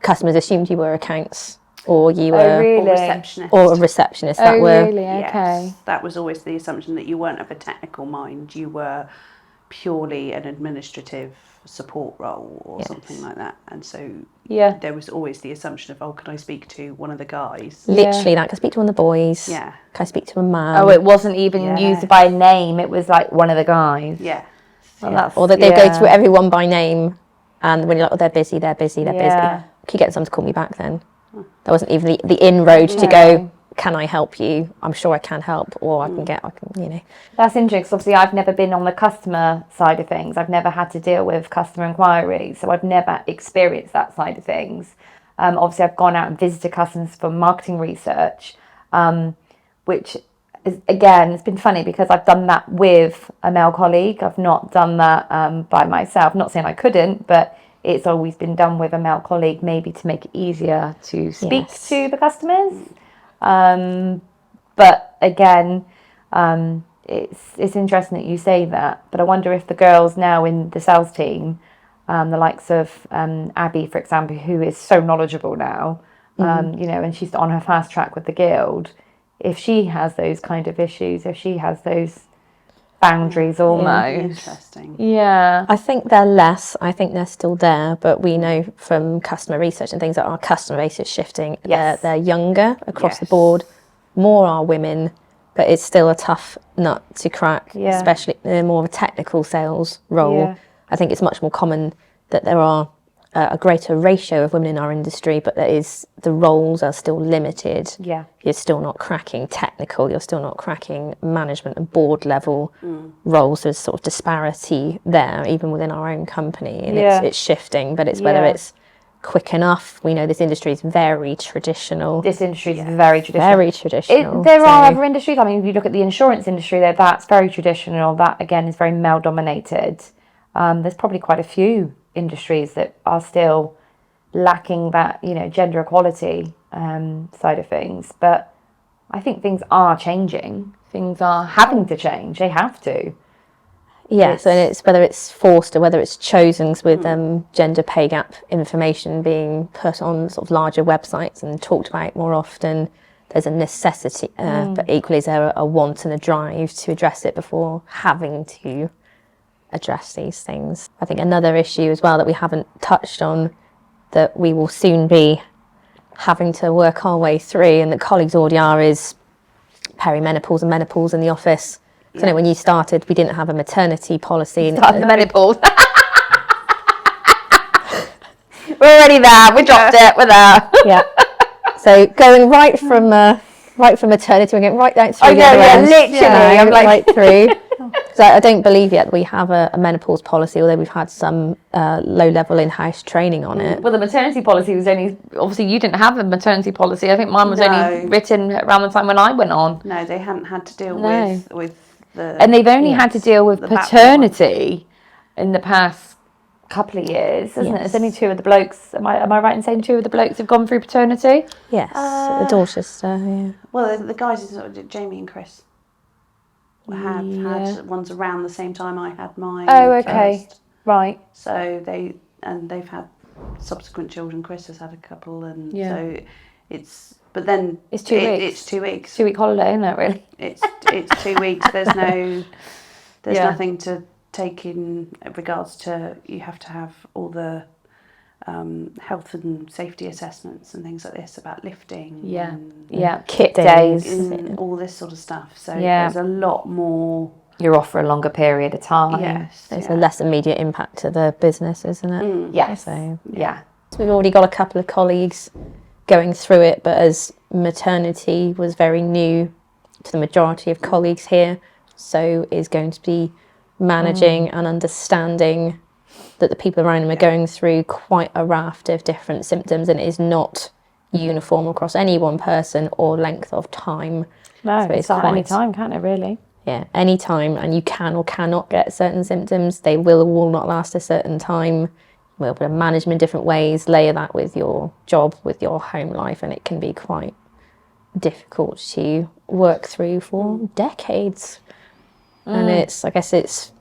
customers assumed you were accounts or you were Or receptionist. Or a receptionist. Oh, that were really? Okay. Yes, that was always the assumption, that you weren't of a technical mind. You were purely an administrative support role or something like that. And so there was always the assumption of, can I speak to one of the guys? Literally that. Can I speak to one of the boys? Yeah. Can I speak to a man? Oh, it wasn't even used by name. It was like one of the guys. Yeah. Or that they go through everyone by name, and when you're like, they're busy. Can you get someone to call me back then? There wasn't even the inroad to go, can I help you? I'm sure I can help, or I can, That's interesting, because obviously I've never been on the customer side of things. I've never had to deal with customer inquiries, so I've never experienced that side of things. Obviously, I've gone out and visited customers for marketing research, which is, again, it's been funny because I've done that with a male colleague. I've not done that by myself. Not saying I couldn't, but it's always been done with a male colleague, maybe to make it easier to speak to the customers. But again, it's interesting that you say that. But I wonder if the girls now in the sales team, the likes of Abby, for example, who is so knowledgeable now, and she's on her fast track with the guild, if she has those kind of issues, if she has those boundaries almost. Interesting. Yeah. I think they're less. I think they're still there, but we know from customer research and things that our customer base is shifting. Yes. They're younger across the board. More are women, but it's still a tough nut to crack, especially in more of a technical sales role. Yeah. I think it's much more common that there are a greater ratio of women in our industry, but the roles are still limited. Yeah. You're still not cracking technical, you're still not cracking management and board level roles. There's sort of disparity there, even within our own company, and it's shifting, but it's whether it's quick enough. We know this industry is very traditional. This industry is very traditional. Very traditional. There are other industries. I mean, if you look at the insurance industry, that's very traditional. That, again, is very male-dominated. There's probably quite a few industries that are still lacking that, gender equality side of things. But I think things are changing. Things are having to change. They have to. Yes, and it's whether it's forced or whether it's chosen, with gender pay gap information being put on sort of larger websites and talked about more often. There's a necessity, but equally is there a want and a drive to address it before having to address these things. I think another issue as well that we haven't touched on, that we will soon be having to work our way through, and that colleagues already are, is perimenopause and menopause in the office. So when you started, we didn't have a maternity policy. Started the menopause. We're already there. We dropped it. We're there. Yeah. So going right from maternity, we're getting right down through. Literally. I'm like right through. So I don't believe yet we have a menopause policy, although we've had some low-level in-house training on it. Well, the maternity policy was only, obviously you didn't have a maternity policy. I think mine was only written around the time when I went on. No, they hadn't had to deal with the... And they've only had to deal with paternity in the past couple of years, isn't it? It's only two of the blokes. Am I right in saying two of the blokes have gone through paternity? Yes, the Dorchester, Well, the guys, Jamie and Chris, have had ones around the same time I had mine. Oh, okay. First. Right. So they've had subsequent children. Chris has had a couple, and so it's. But then it's 2 weeks. It's 2 weeks. 2 week holiday, isn't it? Really. It's 2 weeks. There's nothing to take in regards to, you have to have all the health and safety assessments and things like this about lifting. Kit days and all this sort of stuff. So there's a lot more. You're off for a longer period of time. Yes, there's a less immediate impact to the business, isn't it? Yes. So So we've already got a couple of colleagues going through it, but as maternity was very new to the majority of colleagues here, so is going to be managing and understanding that the people around them are going through quite a raft of different symptoms, and it is not uniform across any one person or length of time. No, so it's at any time, can't it, really? Yeah, any time, and you can or cannot get certain symptoms. They will or will not last a certain time. We'll be able to manage them in different ways, layer that with your job, with your home life, and it can be quite difficult to work through for decades. And I guess it's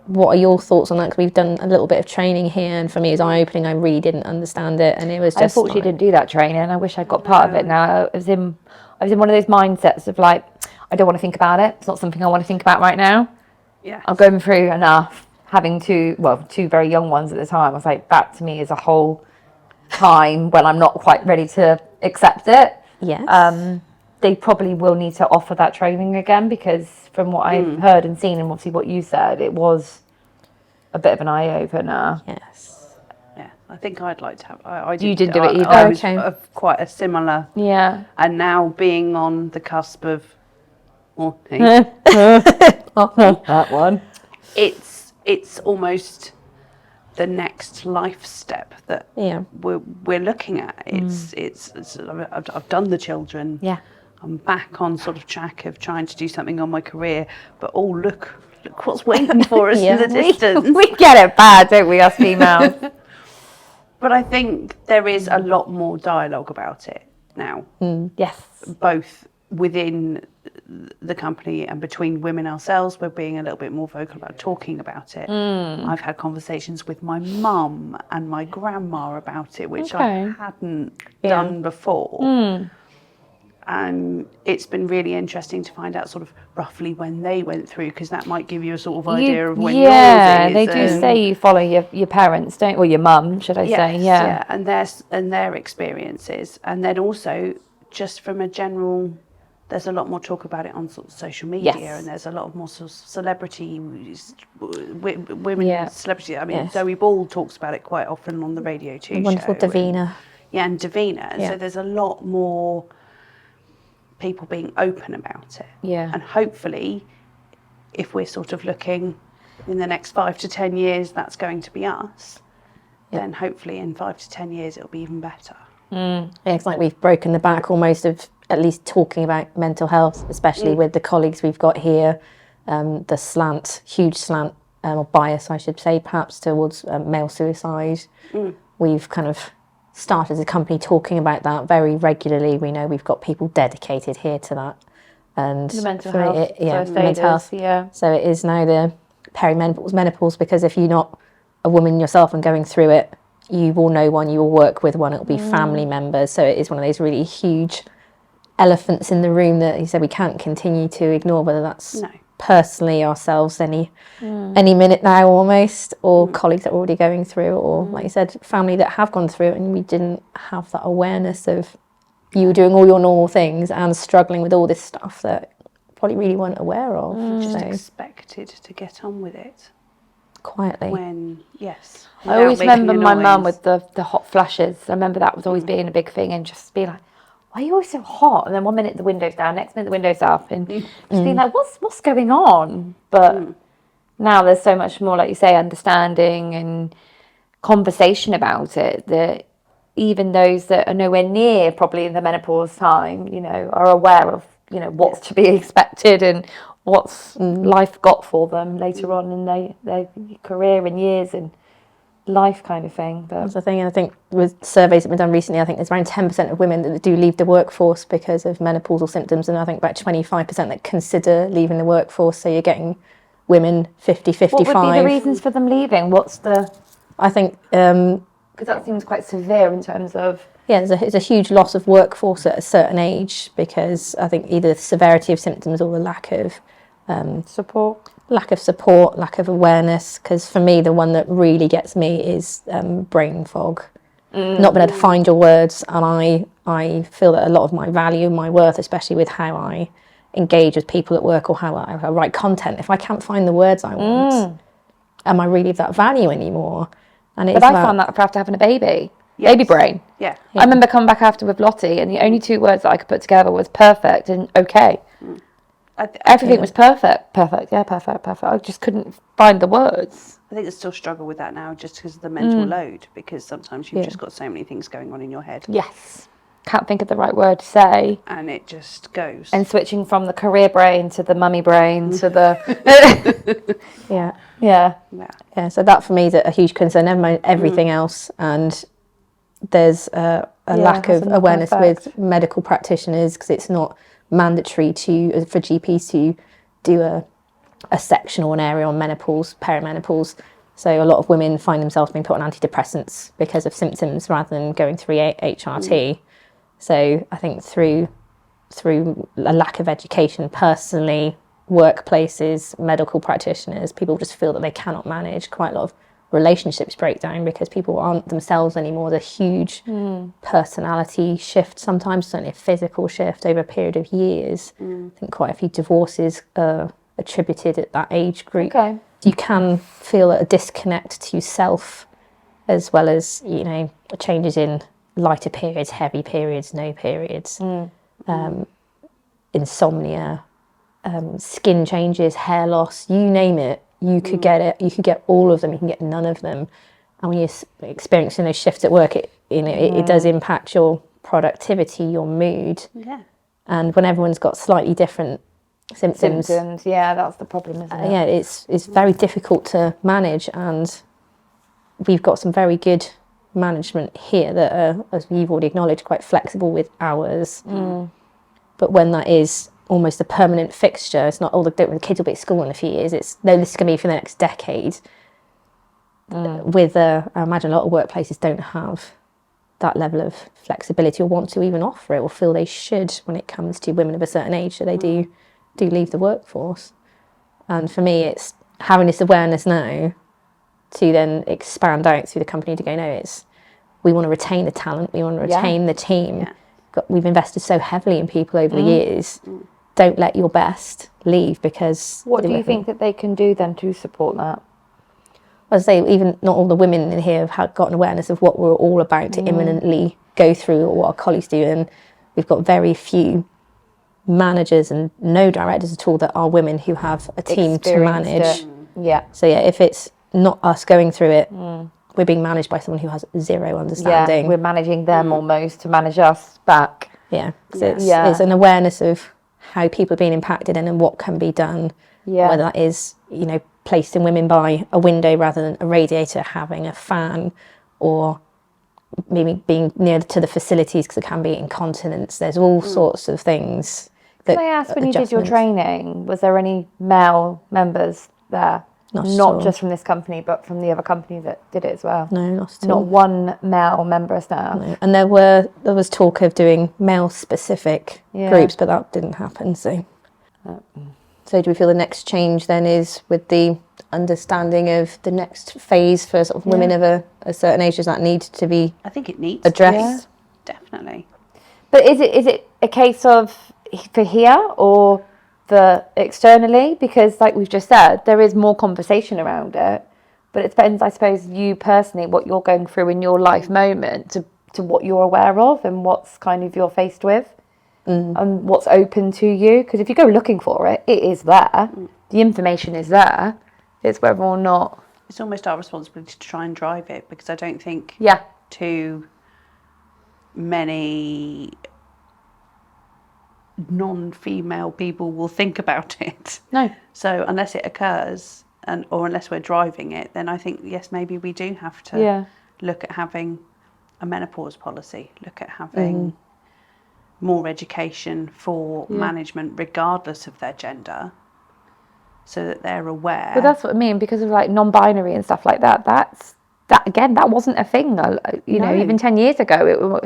what are your thoughts on that? Because we've done a little bit of training here, and for me it was eye-opening. I really didn't understand it, and it was just... I unfortunately didn't do that training. I wish I'd got part of it now. I was in one of those mindsets of like, I don't want to think about it. It's not something I want to think about right now. Yeah. I'm going through enough. Having two very young ones at the time, I was like, that to me is a whole time when I'm not quite ready to accept it. Yes. They probably will need to offer that training again, because from what I've heard and seen, and obviously what you said, it was a bit of an eye-opener. Yes. Yeah, I think I'd like to have... You didn't do it either. I was of quite a similar... Yeah. And now being on the cusp of... That one. It's almost the next life step that we're looking at. It's I've done the children. Yeah. I'm back on sort of track of trying to do something on my career, but look what's waiting for us in the distance. We get it bad, don't we, us females? But I think there is a lot more dialogue about it now. Yes. Both within the company and between women ourselves, we're being a little bit more vocal about talking about it. I've had conversations with my mum and my grandma about it, which I hadn't done before. And it's been really interesting to find out sort of roughly when they went through, because that might give you a sort of idea of when yours is. Yeah, they do say you follow your parents, don't, or your mum, should I say? Yeah, and their experiences, and then also just from a general. There's a lot more talk about it on sort of social media, and there's a lot more sort of celebrity women celebrity. I mean, Zoe Ball talks about it quite often on the Radio 2 show. Wonderful Davina. And Davina. And so there's a lot more people being open about it. Yeah. And hopefully, if we're sort of looking in the next 5 to 10 years, that's going to be us, then hopefully in 5 to 10 years, it'll be even better. Yeah, it's like we've broken the back almost of at least talking about mental health, especially with the colleagues we've got here. The huge slant, or bias, I should say, perhaps towards male suicide. We've kind of started as a company talking about that very regularly. We know we've got people dedicated here to that. And the mental health. Mental health. Yeah. So it is now the menopause, because if you're not a woman yourself and going through it, you will know one, you will work with one, it'll be family members. So it is one of those really huge elephants in the room that he said we can't continue to ignore, whether that's personally ourselves any minute now almost, or colleagues that are already going through, or like you said, family that have gone through it, and we didn't have that awareness of you doing all your normal things and struggling with all this stuff that probably really weren't aware of. Just expected to get on with it. Quietly. I always remember my mum with the hot flashes. I remember that was always being a big thing, and just being like, why are you always so hot? And then one minute the window's down, next minute the window's up, and just being like, what's going on? But now there's so much more, like you say, understanding and conversation about it, that even those that are nowhere near probably in the menopause time, are aware of, what's to be expected and what's life got for them later on in their career and years and life kind of thing. But that's the thing, and I think with surveys that have been done recently, I think there's around 10% of women that do leave the workforce because of menopausal symptoms, and I think about 25% that consider leaving the workforce. So you're getting women 50, 55. What would be the reasons for them leaving? I think because that seems quite severe in terms of... Yeah, it's a huge loss of workforce at a certain age, because I think either the severity of symptoms or the lack of support, lack of awareness. Because for me, the one that really gets me is brain fog. Not being able to find your words, and I feel that a lot of my value, my worth, especially with how I engage with people at work or how I write content, if I can't find the words I want, am I really of that value anymore? And I found that after having a baby. Yes. Baby brain. Yeah. I remember coming back after with Lottie, and the only two words that I could put together was perfect and okay. Everything was perfect. Perfect. I just couldn't find the words. I think I still struggle with that now, just because of the mental load, because sometimes you've just got so many things going on in your head. Yes. Can't think of the right word to say. And it just goes. And switching from the career brain to the mummy brain to the... Yeah. So that for me is a huge concern, never mind everything else. And there's a lack of awareness with medical practitioners, because it's not mandatory for GPs to do a a section or an area on menopause, perimenopause. So a lot of women find themselves being put on antidepressants because of symptoms rather than going through HRT. So I think through a lack of education personally, workplaces, medical practitioners, people just feel that they cannot manage. Quite a lot of relationships break down because people aren't themselves anymore. There's a huge personality shift, sometimes certainly a physical shift over a period of years. I think quite a few divorces are attributed at that age group. Okay. You can feel a disconnect to self, as well as, changes in lighter periods, heavy periods, no periods, insomnia, skin changes, hair loss, you name it. You could get it. You could get all of them. You can get none of them. And when you're experiencing those shifts at work, it does impact your productivity, your mood. Yeah. And when everyone's got slightly different symptoms, yeah, that's the problem, isn't it? yeah, it's very difficult to manage. And we've got some very good management here that are, as we've already acknowledged, quite flexible with hours. But when that is almost a permanent fixture, it's not, the kids will be at school in a few years, it's, no, this is going to be for the next decade. I imagine a lot of workplaces don't have that level of flexibility or want to even offer it or feel they should when it comes to women of a certain age, so they do leave the workforce. And for me, it's having this awareness now to then expand out through the company to go, no, we want to retain the talent, we want to retain the team. We've invested so heavily in people over the years. Don't let your best leave because... What do you think that they can do then to support that? As I say, even not all the women in here have got an awareness of what we're all about to imminently go through, or what our colleagues do. And we've got very few managers and no directors at all that are women who have a team to manage. So if it's not us going through it, we're being managed by someone who has zero understanding. We're managing them almost to manage us back. It's an awareness of how people are being impacted and what can be done. Whether that is, placing women by a window rather than a radiator, having a fan, or maybe being near to the facilities because it can be incontinence. There's all sorts of things. Can I ask, when you did your training, was there any male members there? Not just from this company, but from the other company that did it as well? No, not at all. Not one male member of staff? No. And there was talk of doing male-specific groups, but that didn't happen. So do we feel the next change then is with the understanding of the next phase for sort of women of a certain age? Does that need to be I think it needs addressed? Definitely. But is it a case of for here or for externally? Because like we've just said, there is more conversation around it, but it depends, I suppose, you personally, what you're going through in your life moment to what you're aware of and what's kind of you're faced with and what's open to you. Because if you go looking for it, it is there. The information is there. It's whether or not... It's almost our responsibility to try and drive it, because I don't think too many non-female people will think about it. No. So unless it occurs, or unless we're driving it, then I think, yes, maybe we do have to look at having a menopause policy, look at having more education for management regardless of their gender, so that they're aware. But that's what I mean, because of like non-binary and stuff like that. That wasn't a thing. Even 10 years ago,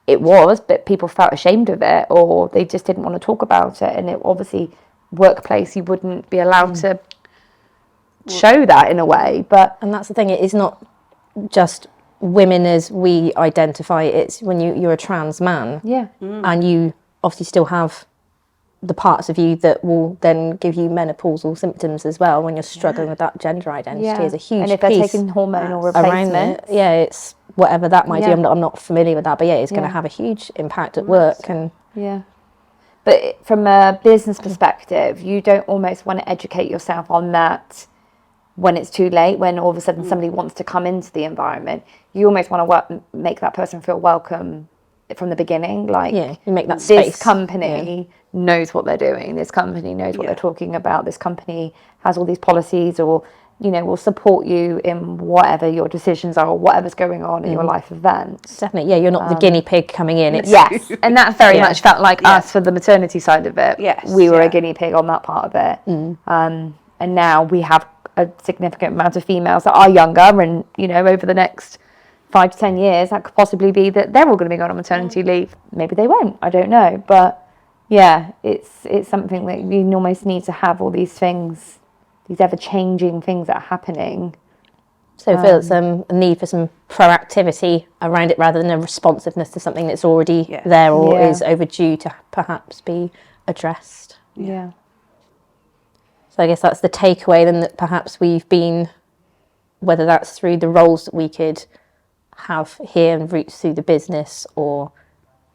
it was, but people felt ashamed of it, or they just didn't want to talk about it. And it obviously, workplace, you wouldn't be allowed to show that in a way. And that's the thing. It is not just women as we identify. It's when you're a trans man, and you obviously still have the parts of you that will then give you menopausal symptoms as well when you're struggling with that gender identity. Is a huge and if they're taking hormonal replacement, it's whatever that might do. I'm not familiar with that, but it's going to have a huge impact at work. And but from a business perspective, you don't almost want to educate yourself on that when it's too late, when all of a sudden somebody wants to come into the environment. You almost want to make that person feel welcome from the beginning. Like, you make that space. This company knows what they're doing. This company knows what they're talking about. This company has all these policies, or will support you in whatever your decisions are, or whatever's going on in your life events. Definitely, you're not the guinea pig coming in. Yes, and that very much felt like us for the maternity side of it. Yes, we were a guinea pig on that part of it. And now we have a significant amount of females that are younger, and, you know, over the next 5 to 10 years, that could possibly be that they're all going to be going on maternity leave. Maybe they won't, I don't know. But yeah, it's something that you almost need to have all these things, these ever-changing things that are happening. So I feel it's a need for some proactivity around it rather than a responsiveness to something that's already there or is overdue to perhaps be addressed. Yeah. So I guess that's the takeaway then, that perhaps we've been, whether that's through the roles that we could have here and routes through the business or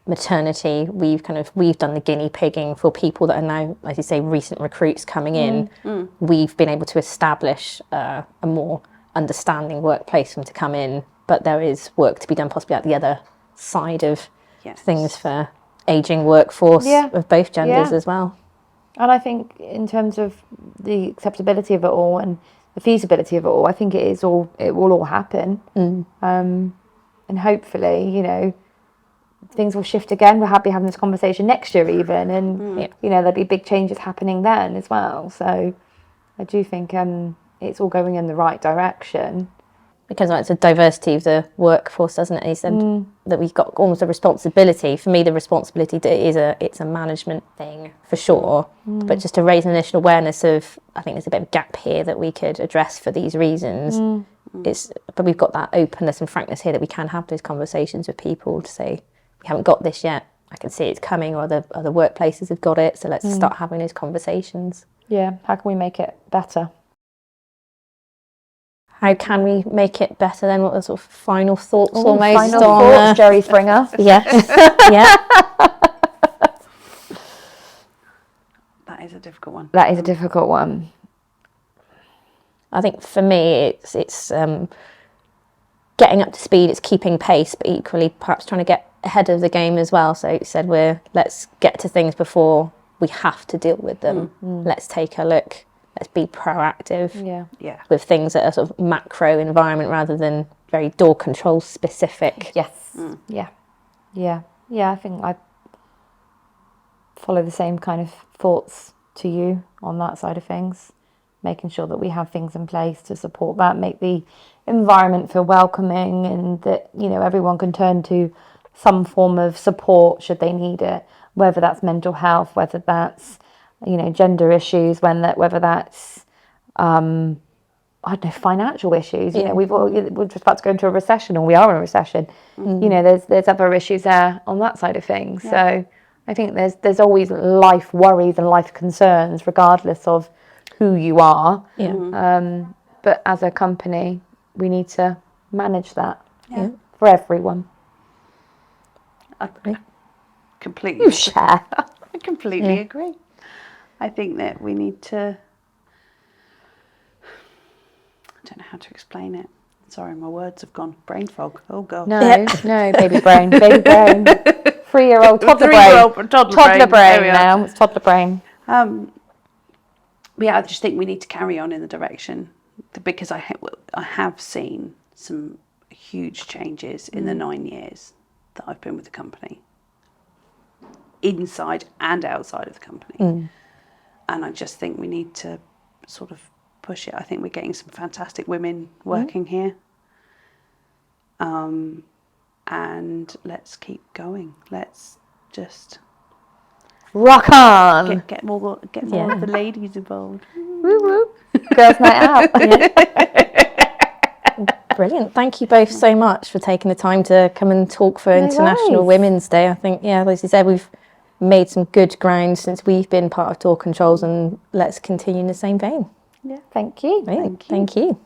maternity, we've done the guinea pigging for people that are now, as you say, recent recruits coming in. We've been able to establish a more understanding workplace for them to come in, but there is work to be done possibly at the other side of things for ageing workforce of both genders as well. And I think in terms of the acceptability of it all and the feasibility of it all, I think it will all happen. And hopefully, you know, things will shift again. We're happy having this conversation next year even, and you know, there'll be big changes happening then as well. So I do think it's all going in the right direction. Because it's a diversity of the workforce, doesn't it? He said that we've got almost a responsibility. For me, the responsibility it's a management thing for sure, but just to raise an initial awareness of, I think there's a bit of a gap here that we could address for these reasons. But we've got that openness and frankness here that we can have those conversations with people to say, we haven't got this yet. I can see it's coming, or other workplaces have got it. So let's start having those conversations. Yeah. How can we make it better? How can we make it better then? What are the sort of final thoughts Final thoughts, Jerry Springer. Yes. That is a difficult one. That is a difficult one. I think for me, it's getting up to speed, it's keeping pace, but equally perhaps trying to get ahead of the game as well. So you said let's get to things before we have to deal with them. Let's take a look. Let's be proactive with things that are sort of macro environment rather than very door control specific. Yes. Yeah. I think I follow the same kind of thoughts to you on that side of things. Making sure that we have things in place to support that, make the environment feel welcoming, and that, you know, everyone can turn to some form of support should they need it, whether that's mental health, whether that's, you know, gender issues, whether that's I don't know, financial issues. You know, we're just about to go into a recession, or we are in a recession. You know, there's other issues there on that side of things. So I think there's always life worries and life concerns regardless of who you are. But as a company, we need to manage that for everyone. I completely share. I completely agree. I think that we need to, I don't know how to explain it. Sorry, my words have gone brain fog. Oh God. No, baby brain. 3-year-old toddler brain. Toddler brain now. It's toddler brain. I just think we need to carry on in the direction, because I have seen some huge changes in the 9 years that I've been with the company, inside and outside of the company. And I just think we need to sort of push it. I think we're getting some fantastic women working here. And let's keep going. Let's just rock on. Get more of the ladies involved. Woo woo. Girls' night out. Brilliant. Thank you both so much for taking the time to come and talk for International Women's Day. I think, as you said, we've made some good ground since we've been part of Door Controls, and let's continue in the same vein. Yeah, thank you. Thank you.